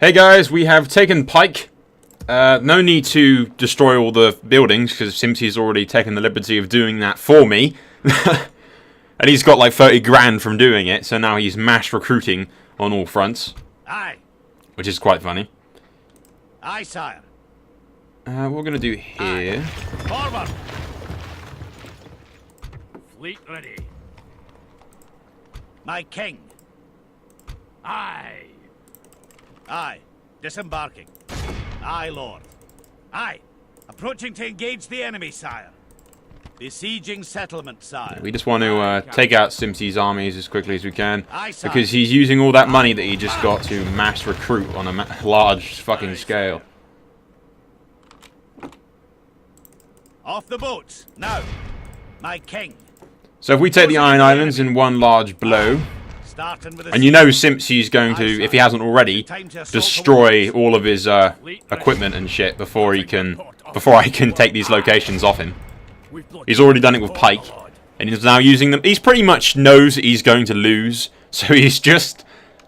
Hey guys, we have taken Pike. No need to destroy all the buildings because Simpzy's already taken the liberty of doing that for me. And he's got like 30 grand from doing it, so now he's mass recruiting on all fronts. Aye. Which is quite funny. Aye, sire. What we're going to do here... Forward! Fleet ready. My king. Aye. Aye. Disembarking. Aye, lord. Aye. Approaching to engage the enemy, sire. Besieging settlement, sire. We just want to take out Simpzy's armies as quickly as we can. Aye, sire. Because he's using all that money that he just got to mass recruit on a large fucking scale. Off the boats, now. My king. So if we take the Iron Islands in one large blow... And you know Simpzy's going to, if he hasn't already, destroy all of his equipment and shit before I can take these locations off him. He's already done it with Pike, and he's now using them. He's pretty much knows that he's going to lose, so he's just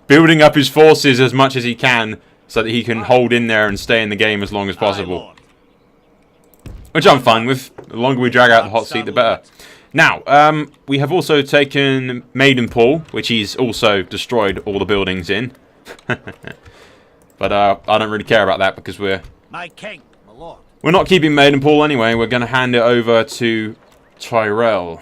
building up his forces as much as he can so that he can hold in there and stay in the game as long as possible. Which I'm fine with. The longer we drag out the hot seat, the better. Now, we have also taken Maidenpool, which he's also destroyed all the buildings in. But I don't really care about that because we're not keeping Maidenpool anyway. We're going to hand it over to Tyrell.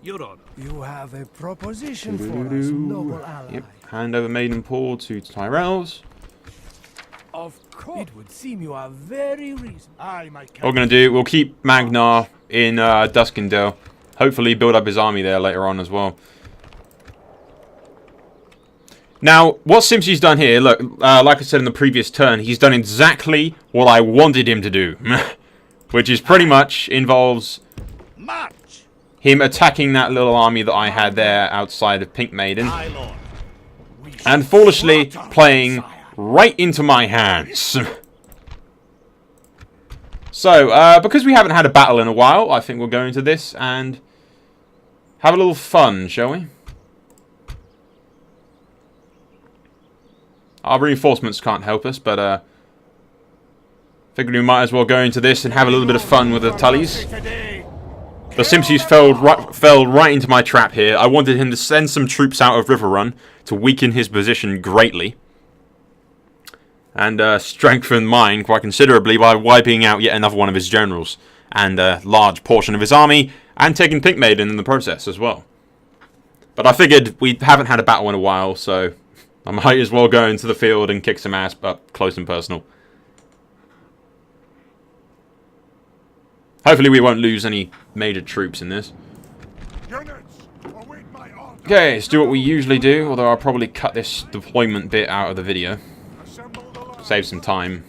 You have a proposition for us, noble ally. Yep, hand over Maidenpool to Tyrell's. Of course. It would seem you are very reasonable. Aye, my king. What we're going to do, we'll keep Magnar in Duskendale. Hopefully build up his army there later on as well. Now, what Simpzy's done here, look, like I said in the previous turn, he's done exactly what I wanted him to do. Which is pretty much involves him attacking that little army that I had there outside of Pink Maiden. And foolishly playing right into my hands. So, because we haven't had a battle in a while, I think we'll go into this and have a little fun, shall we? Our reinforcements can't help us, but figured we might as well go into this and have a little bit of fun with the Tullys. The Simpsons fell right into my trap here. I wanted him to send some troops out of Riverrun to weaken his position greatly. And strengthen mine quite considerably by wiping out yet another one of his generals. And a large portion of his army. And taking Pink Maiden in the process as well. But I figured we haven't had a battle in a while, so I might as well go into the field and kick some ass up close and personal. Hopefully we won't lose any major troops in this. Okay, let's do what we usually do, although I'll probably cut this deployment bit out of the video. Save some time.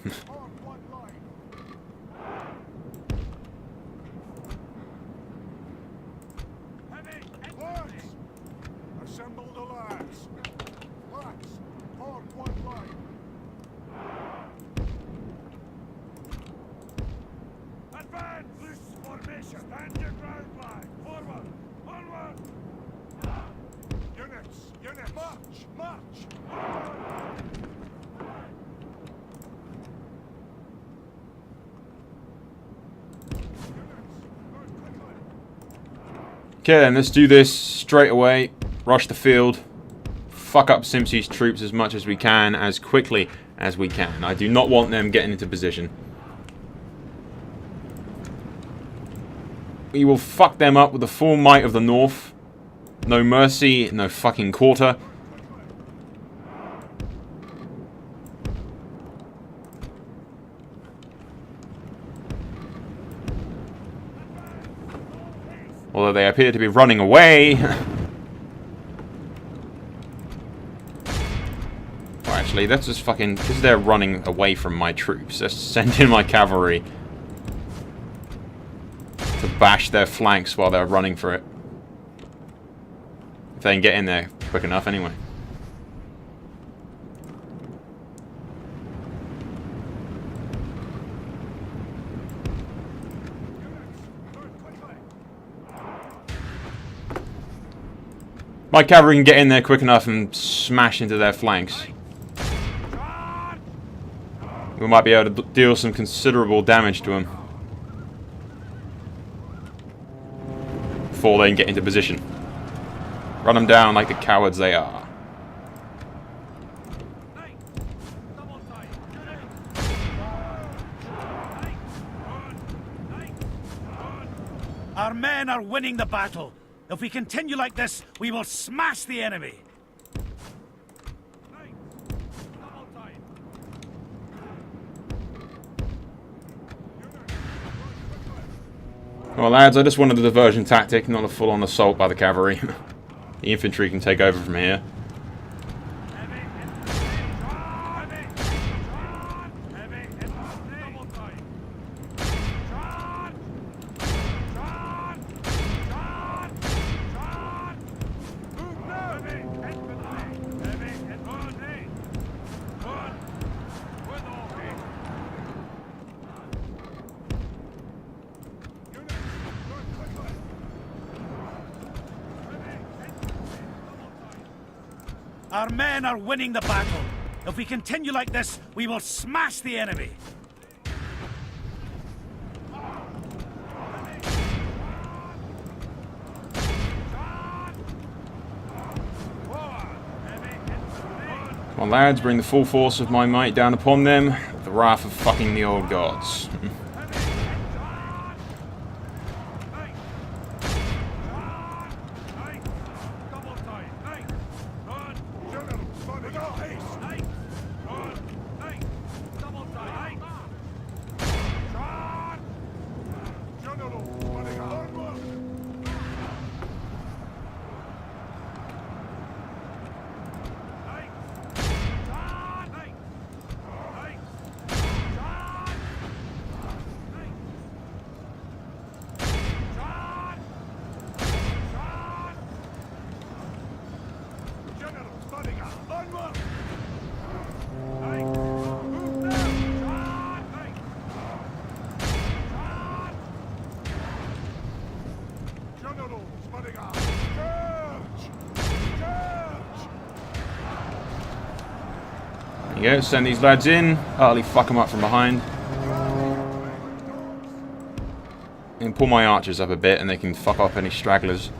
Okay, then let's do this straight away. Rush the field. Fuck up Simpzy's troops as much as we can, as quickly as we can. I do not want them getting into position. We will fuck them up with the full might of the north. No mercy, no fucking quarter. Although they appear to be running away. Well, actually, let's just fucking... because they're running away from my troops. Let's send in my cavalry to bash their flanks while they're running for it. If they can get in there quick enough, anyway. My cavalry can get in there quick enough and smash into their flanks. We might be able to deal some considerable damage to them before they can get into position. Run them down like the cowards they are. Our men are winning the battle. If we continue like this, we will smash the enemy. Well, lads, I just wanted a diversion tactic, not a full-on assault by the cavalry. The infantry can take over from here. Our men are winning the battle. If we continue like this, we will smash the enemy. Come on, lads, bring the full force of my might down upon them. The wrath of fucking the old gods. There you go, send these lads in, utterly fuck them up from behind. And pull my archers up a bit and they can fuck off any stragglers.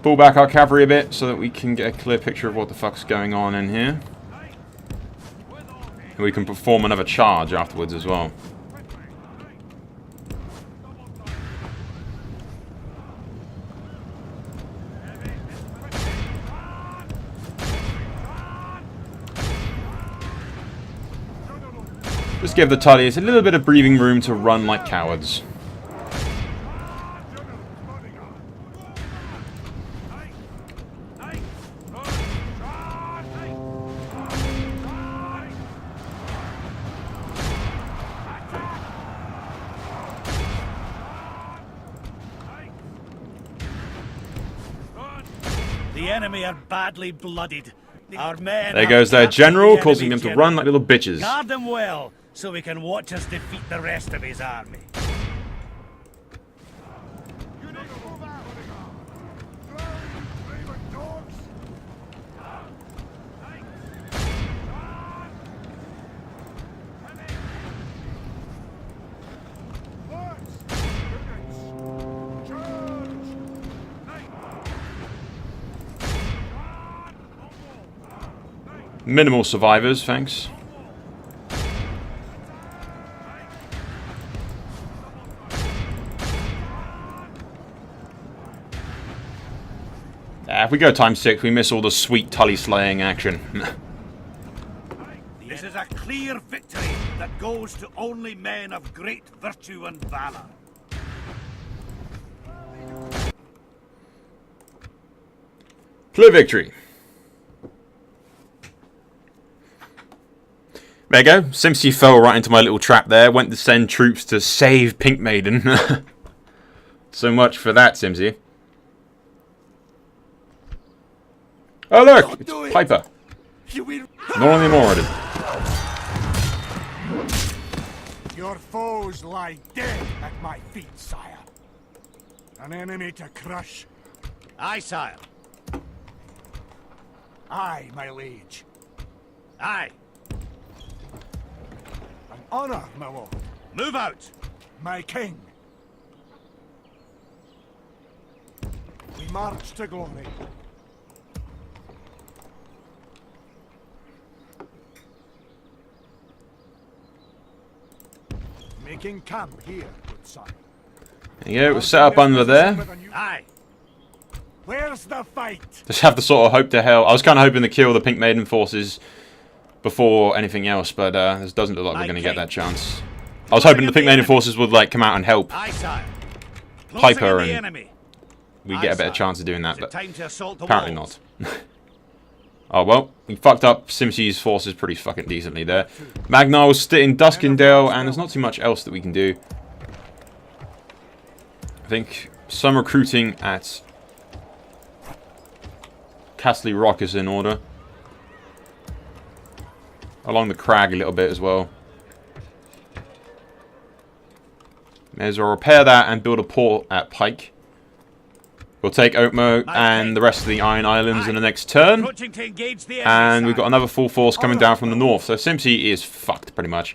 Pull back our cavalry a bit so that we can get a clear picture of what the fuck's going on in here. And we can perform another charge afterwards as well. Just give the Tullies a little bit of breathing room to run like cowards. The enemy are badly blooded. Our men there goes their general, causing them to run like little bitches. Guard them well, so we can watch us defeat the rest of his army. Minimal survivors, thanks. If we go ×6, we miss all the sweet Tully slaying action. This is a clear victory that goes to only men of great virtue and valor. Clear victory. There you go. Simpzy fell right into my little trap there. Went to send troops to save Pink Maiden. So much for that, Simpzy. Oh look, Don't it's do it. Piper. You will. Not anymore already. Your foes lie dead at my feet, sire. An enemy to crush. Aye, sire. Aye, my liege. Aye. An honor, my lord. Move out. My king. We march to glory. Making camp here, good son. There you go, we're set up under there. Aye. Where's the fight? Just have the sort of hope to hell. I was kind of hoping to kill the Pink Maiden forces before anything else, but this doesn't look like we're going to get that chance. I was hoping the Pink Maiden forces would like come out and help Aye, sire. Piper Closing in the and enemy. we Aye, get a better sire. chance of doing that, Is it but time to assault the apparently walls? not. Oh well, we fucked up Simpzy's forces pretty fucking decently there. Magnar was still in Duskendale, and there's not too much else that we can do. I think some recruiting at Castle Rock is in order. Along the crag a little bit as well. May as well repair that and build a port at Pike. We'll take Oakmo and the rest of the Iron Islands in the next turn. Approaching to engage the enemy, And we've got sire. another full force coming down from the north. So Simpzy is fucked, pretty much.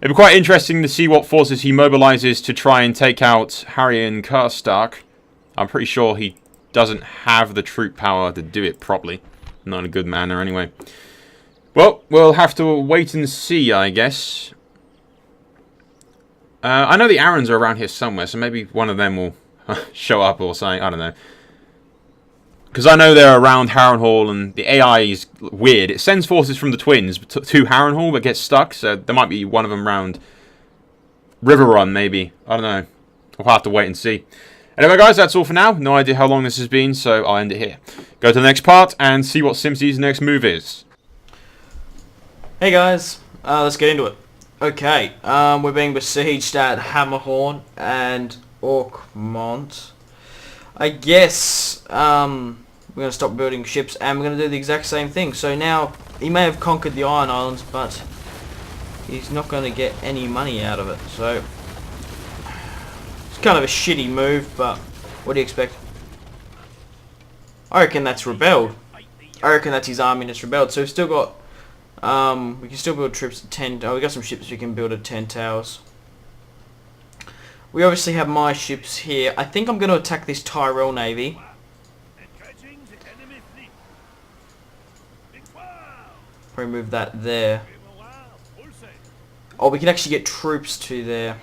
It'd be quite interesting to see what forces he mobilizes to try and take out Harry and Karstark. I'm pretty sure he doesn't have the troop power to do it properly. Not in a good manner, anyway. Well, we'll have to wait and see, I guess. I know the Arryns are around here somewhere, so maybe one of them will show up or something. I don't know. Because I know they're around Harrenhal, and the AI is weird. It sends forces from the Twins to Harrenhal, but gets stuck, so there might be one of them around Riverrun, maybe. I don't know. We'll have to wait and see. Anyway, guys, that's all for now. No idea how long this has been, so I'll end it here. Go to the next part and see what Simpzy's next move is. Hey guys, let's get into it. Okay, we're being besieged at Hammerhorn and Orkmont. I guess we're going to stop building ships and we're going to do the exact same thing. So now, he may have conquered the Iron Islands, but he's not going to get any money out of it. So, it's kind of a shitty move, but what do you expect? I reckon that's rebelled. I reckon that's his army that's rebelled. So we've still got, we can still build troops at 10, we got some ships we can build at 10 towers. We obviously have my ships here. I think I'm going to attack this Tyrell Navy. Probably move that there. Oh, we can actually get troops to there.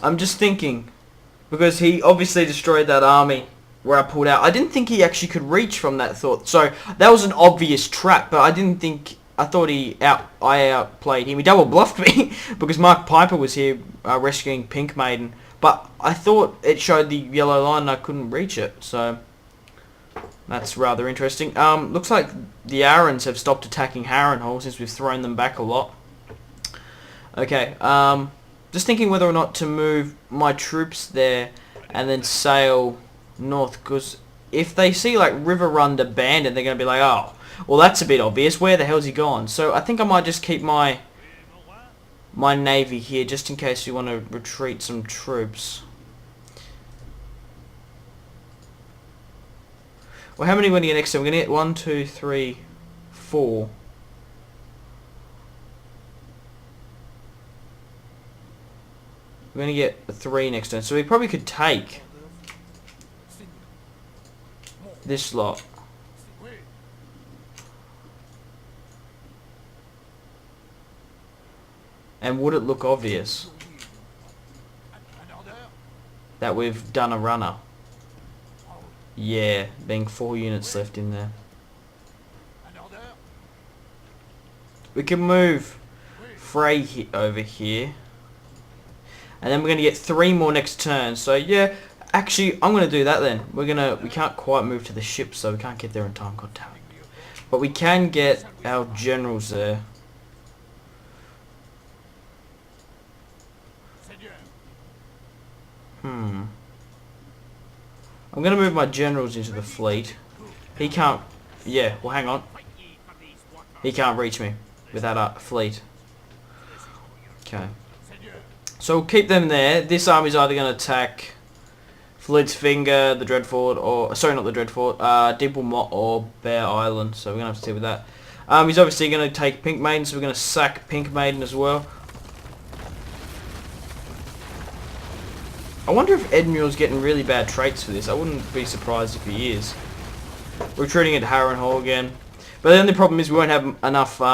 I'm just thinking, because he obviously destroyed that army where I pulled out. I didn't think he actually could reach from that thought. So that was an obvious trap, but I didn't think. I thought I outplayed him. He double bluffed me because Mark Piper was here rescuing Pink Maiden. But I thought it showed the yellow line and I couldn't reach it. So that's rather interesting. Looks like the Arryns have stopped attacking Harrenhal since we've thrown them back a lot. Okay, just thinking whether or not to move my troops there and then sail north. Because if they see like Riverrun abandoned, they're going to be like, oh, well, that's a bit obvious. Where the hell's he gone? So I think I might just keep my navy here just in case we want to retreat some troops. Well, how many are we going to get next time? We're going to get 1, 2, 3, 4. We're going to get 3 next turn. So we probably could take this lot. And would it look obvious that we've done a runner? Yeah, being 4 units left in there. We can move Frey over here. And then we're going to get 3 more next turn. So yeah, actually I'm going to do that then. We can't quite move to the ship, so we can't get there in time. God damn it. But we can get our generals there. I'm going to move my generals into the fleet. He can't... Yeah, well, hang on. He can't reach me with that fleet. Okay. So we'll keep them there. This army's either going to attack Fleet's Finger, the Dreadfort, or... Sorry, not the Dreadfort. Dimple Mott or Bear Island. So we're going to have to deal with that. He's obviously going to take Pink Maiden, so we're going to sack Pink Maiden as well. I wonder if Edmure's getting really bad traits for this. I wouldn't be surprised if he is. Retreating at Harrenhal again. But the only problem is we won't have enough we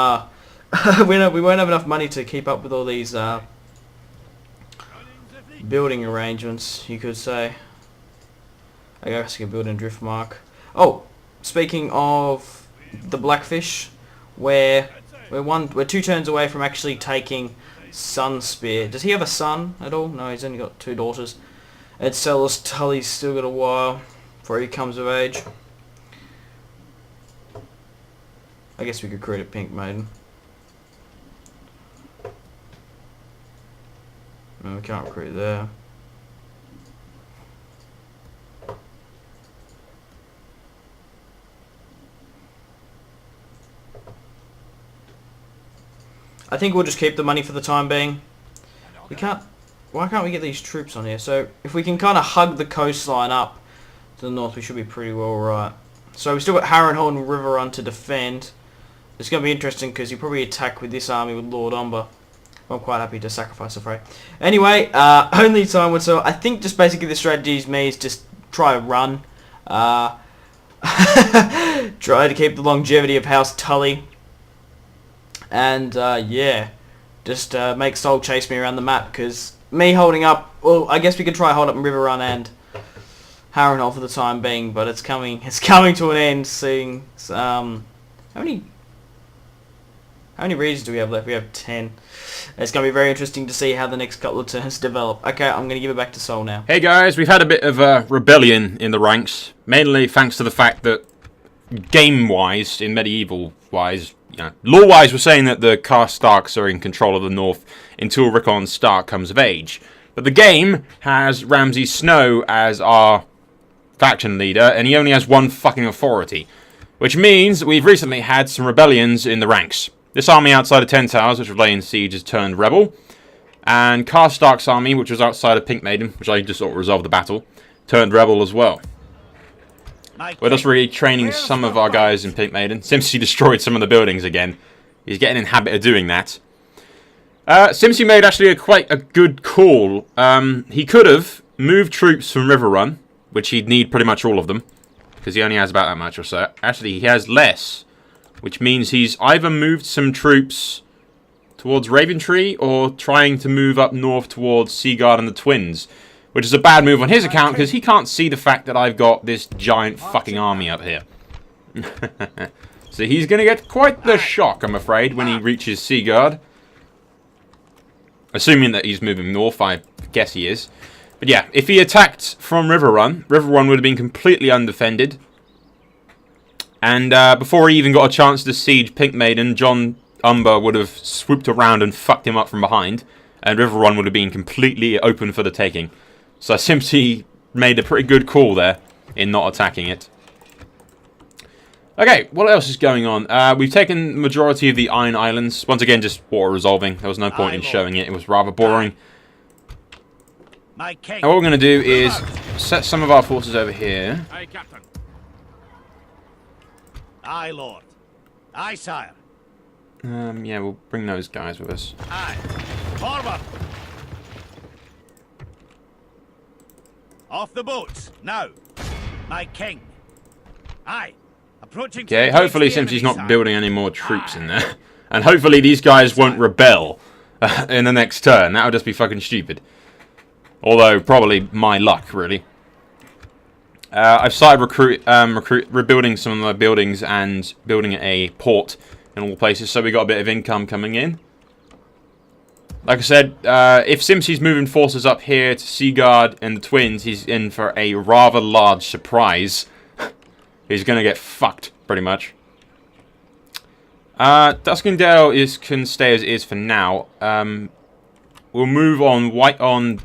won't have enough money to keep up with all these building arrangements, you could say. I guess I can build in Driftmark. Oh, speaking of the Blackfish, we're 2 turns away from actually taking Sunspear. Does he have a son at all? No, he's only got 2 daughters. Ed Sellers Tully's still got a while before he comes of age. I guess we could create a Pink Maiden. No, we can't recruit there. I think we'll just keep the money for the time being. We can't... Why can't we get these troops on here? So, if we can kind of hug the coastline up to the north, we should be pretty well right. So, we've still got Harrenhal and Riverrun to defend. It's going to be interesting because you probably attack with this army with Lord Umber. I'm quite happy to sacrifice a Frey. Anyway, only time would so. I think just basically the strategy is just try to run. Try to keep the longevity of House Tully. And, yeah. Just make Sol chase me around the map, because me holding up... Well, I guess we could try hold up Riverrun and Harrenhal for the time being, but it's coming to an end, seeing... How many regions do we have left? We have 10. It's going to be very interesting to see how the next couple of turns develop. Okay, I'm going to give it back to Sol now. Hey guys, we've had a bit of a rebellion in the ranks, mainly thanks to the fact that game-wise, in medieval-wise, you know, lore-wise, we're saying that the Cast Starks are in control of the north until Rickon Stark comes of age. But the game has Ramsay Snow as our faction leader, and he only has 1 fucking authority. Which means we've recently had some rebellions in the ranks. This army outside of 10 Towers, which was laying siege, has turned rebel. And Cast Stark's army, which was outside of Pink Maiden, which I just sort of resolved the battle, turned rebel as well. We're just really training some of our guys in Pink Maiden. Simpzy destroyed some of the buildings again. He's getting in the habit of doing that. Simpzy made actually quite a good call. He could have moved troops from Riverrun, which he'd need pretty much all of them, because he only has about that much or so. Actually, he has less, which means he's either moved some troops towards Raventree or trying to move up north towards Seaguard and the Twins, which is a bad move on his account because he can't see the fact that I've got this giant fucking army up here. So he's going to get quite the shock, I'm afraid, when he reaches Seaguard. Assuming that he's moving north, I guess he is. But yeah, if he attacked from Riverrun, Riverrun would have been completely undefended. And before he even got a chance to siege Pink Maiden, John Umber would have swooped around and fucked him up from behind. And Riverrun would have been completely open for the taking. So Simpzy made a pretty good call there in not attacking it. Okay, what else is going on? We've taken the majority of the Iron Islands. Once again, just water resolving. There was no point in showing it. It was rather boring. And what we're going to do is set some of our forces over here. Aye, Captain. Aye, Lord. Aye, sire. Yeah, we'll bring those guys with us. Aye. Forward. Off the boats, now. My king. Aye. Approaching. Okay, hopefully Simpsy's not building any more troops in there. And hopefully these guys won't rebel in the next turn. That would just be fucking stupid. Although, probably my luck, really. I've started rebuilding some of my buildings and building a port in all places, so we got a bit of income coming in. Like I said, if Simpsy's moving forces up here to Seaguard and the Twins, he's in for a rather large surprise. He's going to get fucked, pretty much. Duskendale can stay as it is for now. We'll move on White on,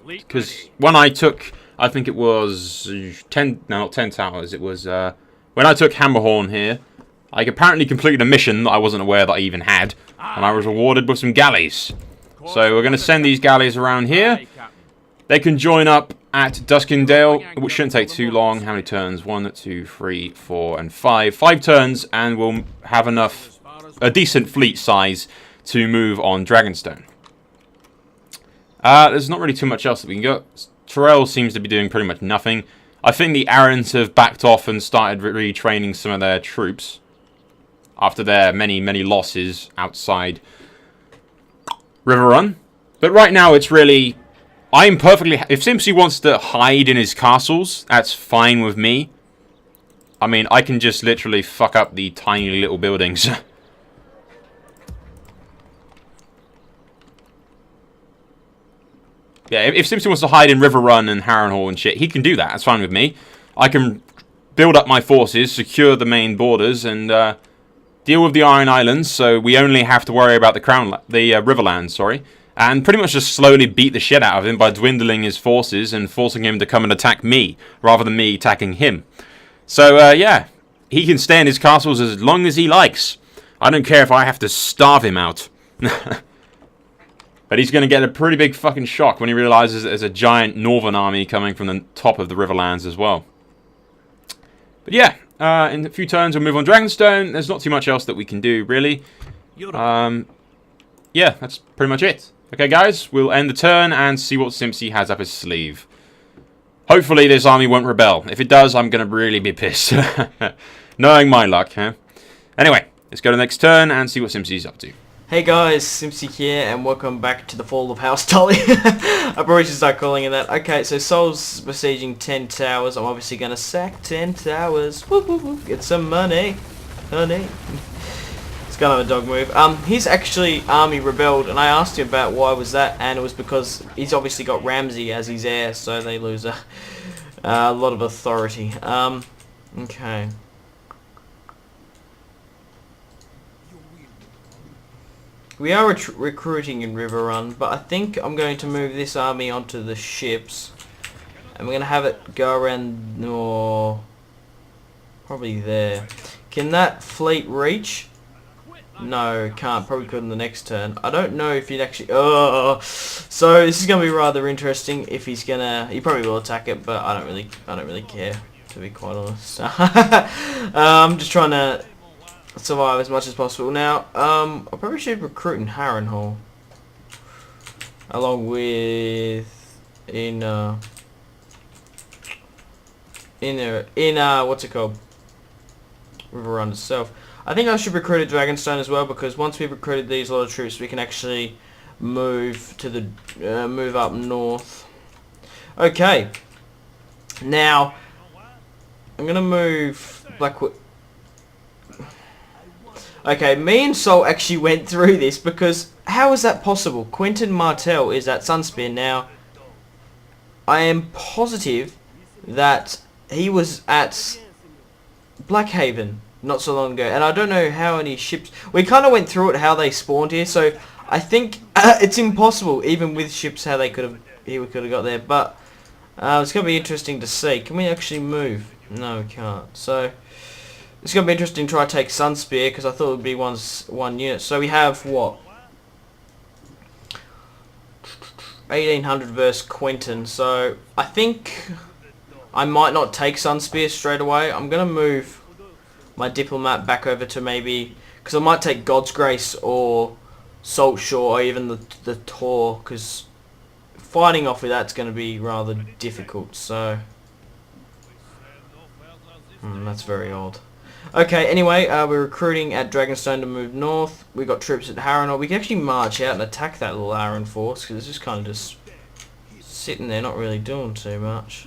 because when I took I think it was 10, no, not 10 towers. It was when I took Hammerhorn here. I apparently completed a mission that I wasn't aware that I even had, and I was rewarded with some galleys. So we're going to send these galleys around here. They can join up at Duskendale, which shouldn't take too long. How many turns? 1, 2, 3, 4, and 5. 5 turns, and we'll have enough, a decent fleet size to move on Dragonstone. There's not really too much else that we can go. Tyrell seems to be doing pretty much nothing. I think the Arryns have backed off and started retraining some of their troops after their many, many losses outside Riverrun. But right now it's really... I'm perfectly... If Simpzy wants to hide in his castles, that's fine with me. I mean, I can just literally fuck up the tiny little buildings. Yeah, if Simpson wants to hide in Riverrun and Harrenhal and shit, he can do that. That's fine with me. I can build up my forces, secure the main borders, and deal with the Iron Islands. So we only have to worry about the Riverlands, sorry, and pretty much just slowly beat the shit out of him by dwindling his forces and forcing him to come and attack me rather than me attacking him. So yeah, he can stay in his castles as long as he likes. I don't care if I have to starve him out. But he's going to get a pretty big fucking shock when he realizes there's a giant northern army coming from the top of the Riverlands as well. But yeah, in a few turns we'll move on Dragonstone. There's not too much else that we can do, really. Yeah, that's pretty much it. Okay, guys, we'll end the turn and see what Simpzy has up his sleeve. Hopefully this army won't rebel. If it does, I'm going to really be pissed. Knowing my luck, huh? Anyway, let's go to the next turn and see what Simpzy's up to. Hey guys, Simpzy here, and welcome back to the Fall of House Tully. I probably should start calling it that. Okay, so Sol's besieging 10 towers. I'm obviously going to sack 10 towers. Woo, woo, woo. Get some money. Honey. It's kind of a dog move. His actually army rebelled, and I asked him about why was that, and it was because he's obviously got Ramsay as his heir, so they lose a lot of authority. Okay. We are recruiting in Riverrun, but I think I'm going to move this army onto the ships. And we're going to have it go around... No, probably there. Can that fleet reach? No, can't. Probably could in the next turn. I don't know if he'd actually... Oh, so this is going to be rather interesting if he's going to... He probably will attack it, but I don't really care, to be quite honest. I'm just trying to survive as much as possible. Now, I probably should recruit in Harrenhal, along with what's it called? Riverrun itself. I think I should recruit at Dragonstone as well, because once we've recruited these lot of troops, we can actually move to the move up north. Okay. Now, I'm gonna move Blackwood. Okay, me and Sol actually went through this, because how is that possible? Quentin Martell is at Sunspear now. I am positive that he was at Blackhaven not so long ago, and I don't know how many ships... We kind of went through it, how they spawned here, so I think it's impossible, even with ships, how they he could have got there, but it's going to be interesting to see. Can we actually move? No, we can't. So it's going to be interesting to try to take Sunspear, because I thought it would be one unit. So we have, what? 1800 versus Quentin. So I think I might not take Sunspear straight away. I'm going to move my Diplomat back over to maybe... Because I might take God's Grace or Salt Shore or even the Tor, because fighting off with that's going to be rather difficult. So that's very odd. Okay, anyway, we're recruiting at Dragonstone to move north. We've got troops at Harrenhal. We can actually march out and attack that little Arryn force, because it's just kind of just sitting there, not really doing too much.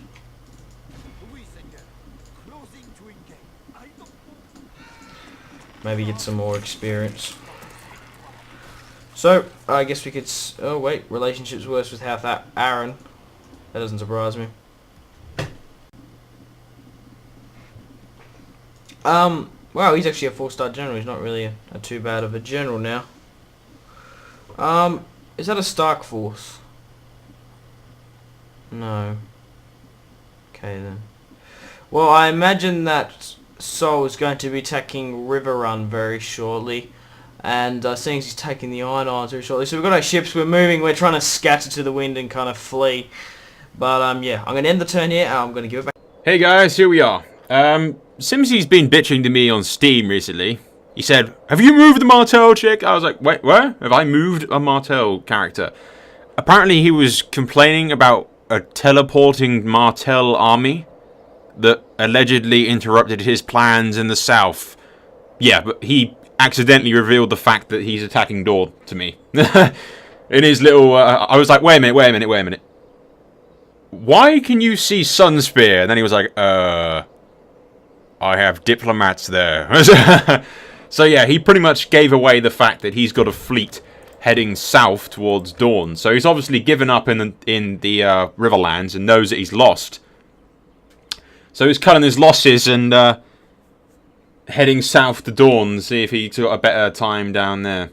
Maybe get some more experience. So, I guess we could... Oh, wait. Relationship's worse with half that Arryn. That doesn't surprise me. Wow, he's actually a 4-star general. He's not really a too bad of a general now. Is that a Stark force? No. Okay then. Well, I imagine that Sol is going to be attacking River Run very shortly. And seeing as he's taking the Iron Islands very shortly. So we've got our ships, we're moving, we're trying to scatter to the wind and kind of flee. But yeah, I'm going to end the turn here and I'm going to give it back. Hey guys, here we are. Simpzy's been bitching to me on Steam recently. He said, "Have you moved the Martell chick?" I was like, "Wait, where? Have I moved a Martell character?" Apparently he was complaining about a teleporting Martell army that allegedly interrupted his plans in the south. Yeah, but he accidentally revealed the fact that he's attacking Dawn to me. In his little... I was like, wait a minute. Why can you see Sunspear? And then he was like, I have diplomats there. So yeah, he pretty much gave away the fact that he's got a fleet heading south towards Dawn. So he's obviously given up in the Riverlands and knows that he's lost. So he's cutting his losses and heading south to Dawn, see if he's got a better time down there.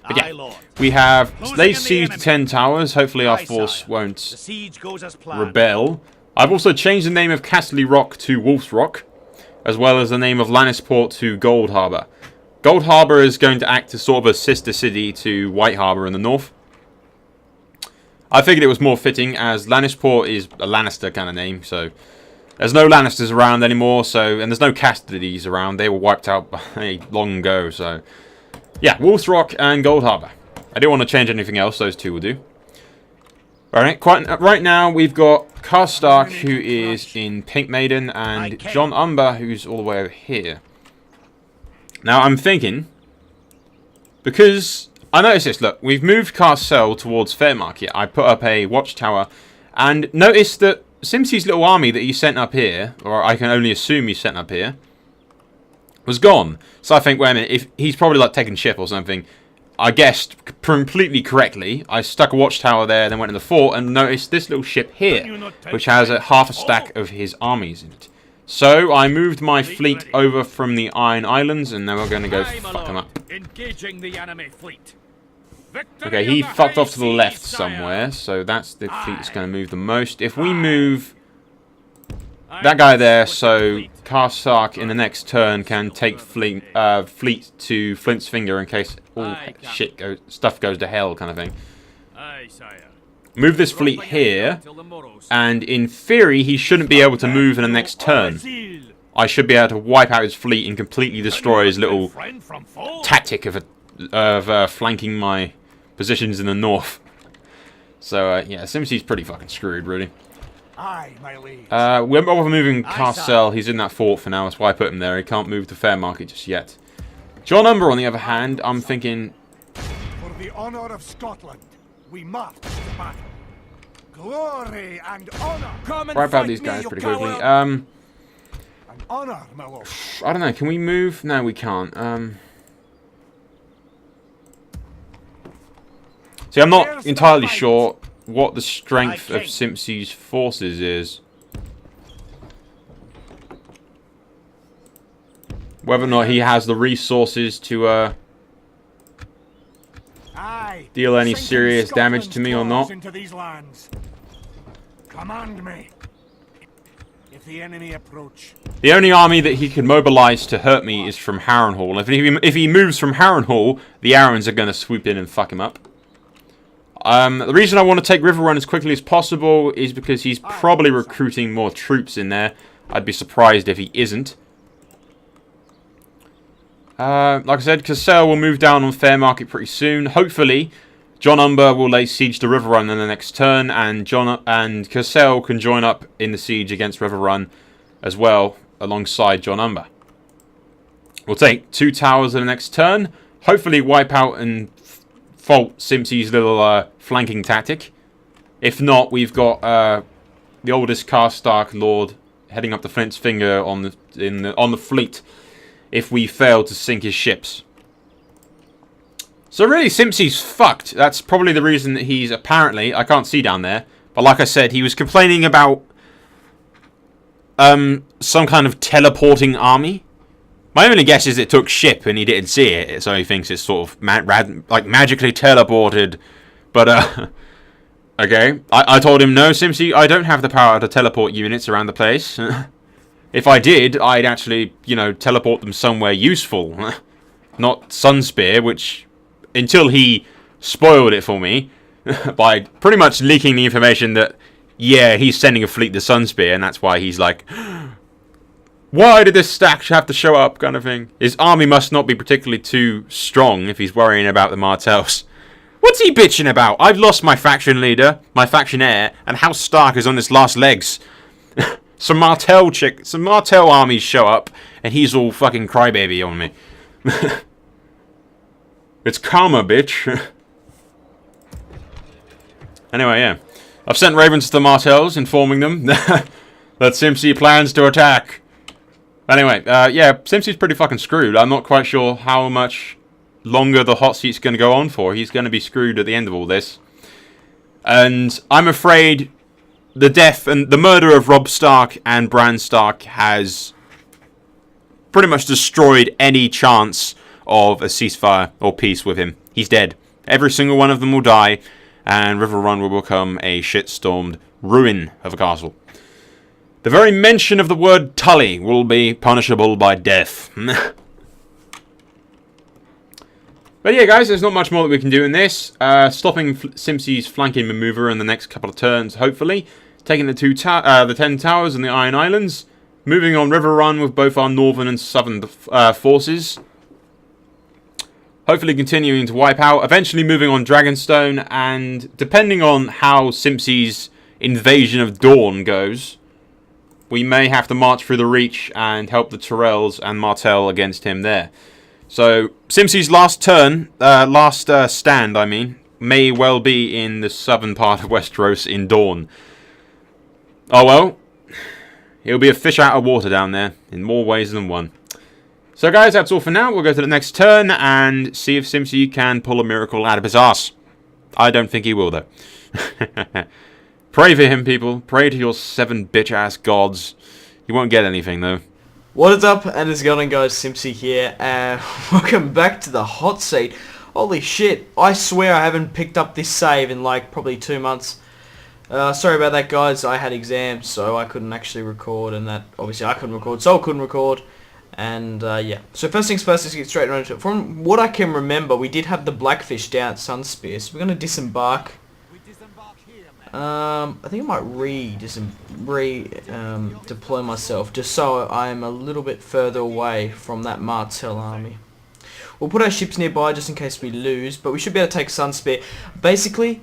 But yeah, we have laid siege to 10 towers. Hopefully our force won't rebel. I've also changed the name of Castle Rock to Wolf's Rock, as well as the name of Lannisport to Gold Harbour. Gold Harbour is going to act as sort of a sister city to White Harbour in the north. I figured it was more fitting as Lannisport is a Lannister kind of name, so there's no Lannisters around anymore, and there's no Castleys around. They were wiped out long ago, so yeah, Wolf's Rock and Gold Harbour. I didn't want to change anything else, those two will do. Right now we've got Karstark, who is in Pink Maiden, and John Umber, who's all the way over here. Now I'm thinking, because I noticed this, look, we've moved Carsell towards Fairmarket. I put up a watchtower, and noticed that Simpzy's little army that he sent up here, or I can only assume he sent up here, was gone. So I think, wait a minute, if he's probably like taking ship or something. I guessed completely correctly. I stuck a watchtower there, then went in the fort and noticed this little ship here, which has half a stack of his armies in it. So I moved my fleet over from the Iron Islands, and then we're going to go fuck him up. Okay, he fucked off to the left somewhere, so that's the fleet that's going to move the most. If we move that guy there, so Karstark in the next turn can take fleet to Flint's Finger in case all stuff goes to hell, kind of thing. Move this fleet here, and in theory he shouldn't be able to move in the next turn. I should be able to wipe out his fleet and completely destroy his little tactic of flanking my positions in the north. So yeah, Simpzy's pretty fucking screwed, really. We're moving Carsell. He's in that fort for now. That's why I put him there. He can't move to Fairmarket just yet. John Umber, on the other hand, I'm thinking, for the honour of Scotland, we must battle. Glory and honour. Wipe out these guys pretty quickly. And honour, my lord. I don't know. Can we move? No, we can't. See, I'm not entirely sure what the strength of Simpzy's forces is. Whether or not he has the resources to deal any serious damage to me or not. Command me. If the enemy approach. The only army that he can mobilize to hurt me is from Harrenhal. If he moves from Harrenhal, the Arryns are going to swoop in and fuck him up. The reason I want to take River Run as quickly as possible is because he's probably recruiting more troops in there. I'd be surprised if he isn't. Like I said, Cassell will move down on Fairmarket pretty soon. Hopefully, John Umber will lay siege to River Run in the next turn, and Cassell can join up in the siege against River Run as well, alongside John Umber. We'll take 2 towers in the next turn. Hopefully, wipe out and fault Simpzy's little flanking tactic. If not, we've got the oldest Karstark Lord heading up the Flint's Finger on the fleet if we fail to sink his ships. So really, Simpzy's fucked. That's probably the reason that he's apparently, I can't see down there, but like I said, he was complaining about some kind of teleporting army. My only guess is it took ship and he didn't see it, so he thinks it's sort of magically teleported. But Okay, I told him, no, Simpzy, I don't have the power to teleport units around the place. If I did, I'd actually, you know, teleport them somewhere useful. Not Sunspear, which, until he spoiled it for me, by pretty much leaking the information that, yeah, he's sending a fleet to Sunspear, and that's why he's like, why did this stack have to show up, kind of thing. His army must not be particularly too strong if he's worrying about the Martells. What's he bitching about? I've lost my faction leader, my faction heir, and House Stark is on its last legs. Some Martell armies show up, and he's all fucking crybaby on me. It's karma, bitch. Anyway, yeah. I've sent ravens to the Martells, informing them that Simpzy plans to attack. Anyway, yeah, Simpzy's pretty fucking screwed. I'm not quite sure how much longer the hot seat's going to go on for. He's going to be screwed at the end of all this. And I'm afraid the death and the murder of Robb Stark and Bran Stark has pretty much destroyed any chance of a ceasefire or peace with him. He's dead. Every single one of them will die, and River Run will become a shit-stormed ruin of a castle. The very mention of the word Tully will be punishable by death. But yeah, guys, there's not much more that we can do in this. Stopping Simpzy's flanking maneuver in the next couple of turns, hopefully. Taking the 10 towers and the Iron Islands. Moving on River Run with both our northern and southern forces. Hopefully continuing to wipe out. Eventually moving on Dragonstone. And depending on how Simpzy's invasion of Dawn goes, we may have to march through the Reach and help the Tyrells and Martell against him there. So, Simpzy's last stand, I mean, may well be in the southern part of Westeros in Dawn. Oh well, he'll be a fish out of water down there, in more ways than one. So guys, that's all for now. We'll go to the next turn and see if Simpzy can pull a miracle out of his arse. I don't think he will, though. Pray for him, people. Pray to your 7 bitch-ass gods. You won't get anything, though. What is up, and it's going on, guys? Simpzy here, and welcome back to the hot seat. Holy shit, I swear I haven't picked up this save in like probably 2 months. Sorry about that, guys. I had exams, so I couldn't actually record, and that obviously I couldn't record, so I couldn't record. And yeah, so first things first, let's get straight into it. From what I can remember, we did have the Blackfish down at Sunspear, so we're going to disembark. I think I might deploy myself just so I am a little bit further away from that Martell army. We'll put our ships nearby just in case we lose, but we should be able to take Sunspear. Basically,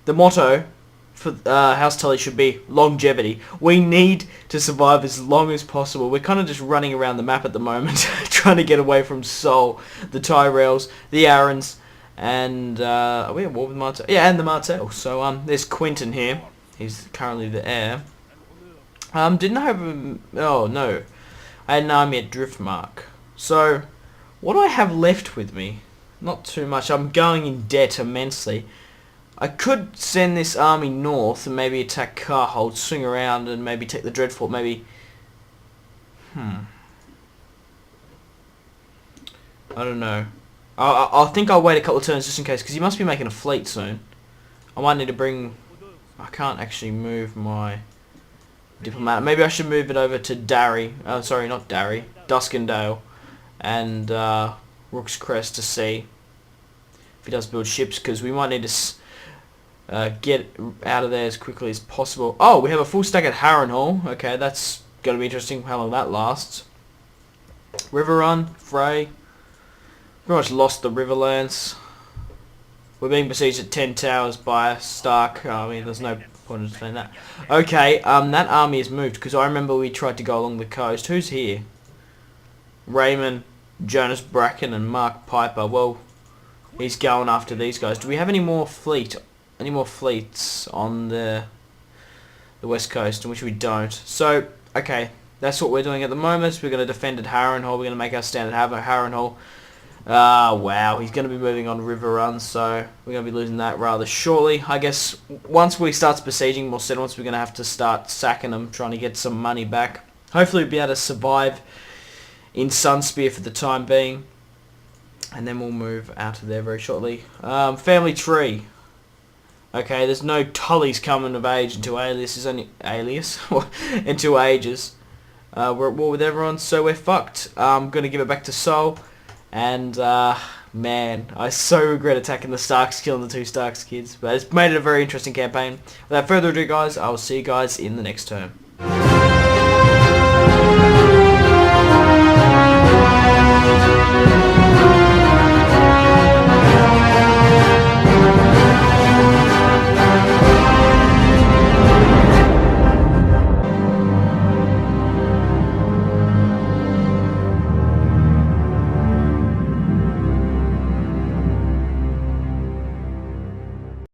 the motto for House Tully should be longevity. We need to survive as long as possible. We're kind of just running around the map at the moment, trying to get away from Sol, the Tyrells, the Arryns, and are we at war with Martell? Yeah, and the Martell. So there's Quentin here. He's currently the heir. Didn't I have oh no, I had an army at Driftmark. So what do I have left with me? Not too much. I'm going in debt immensely. I could send this army north and maybe attack Carhold, swing around and maybe take the Dreadfort. Maybe. I don't know. I think I'll wait a couple of turns just in case, because he must be making a fleet soon. I might need to bring... I can't actually move my diplomat. Maybe I should move it over to Darry. Sorry, not Darry. Duskendale. And Rook's Crest to see if he does build ships, because we might need to get out of there as quickly as possible. Oh, we have a full stack at Harrenhal. Okay, that's going to be interesting how long that lasts. River Run, Frey. Pretty much lost the Riverlands. We're being besieged at 10 towers by Stark. I mean, there's no point in saying that. Okay, that army has moved, because I remember we tried to go along the coast. Who's here? Raymond, Jonas Bracken, and Mark Piper. Well, he's going after these guys. Do we have any more fleets on the west coast? In which we don't. So, okay, that's what we're doing at the moment. We're going to defend at Harrenhal. We're going to make our stand at Harrenhal. Wow, he's going to be moving on River Run, so we're going to be losing that rather shortly. I guess once we start besieging more settlements, we're going to have to start sacking them, trying to get some money back. Hopefully we'll be able to survive in Sunspear for the time being, and then we'll move out of there very shortly. Family tree. Okay, there's no Tully's coming of age until Alias is only... Alias? Until Ages. We're at war with everyone, so we're fucked. I'm going to give it back to Sol. And, man, I so regret attacking the Starks, killing the 2 Starks kids. But it's made it a very interesting campaign. Without further ado, guys, I will see you guys in the next term.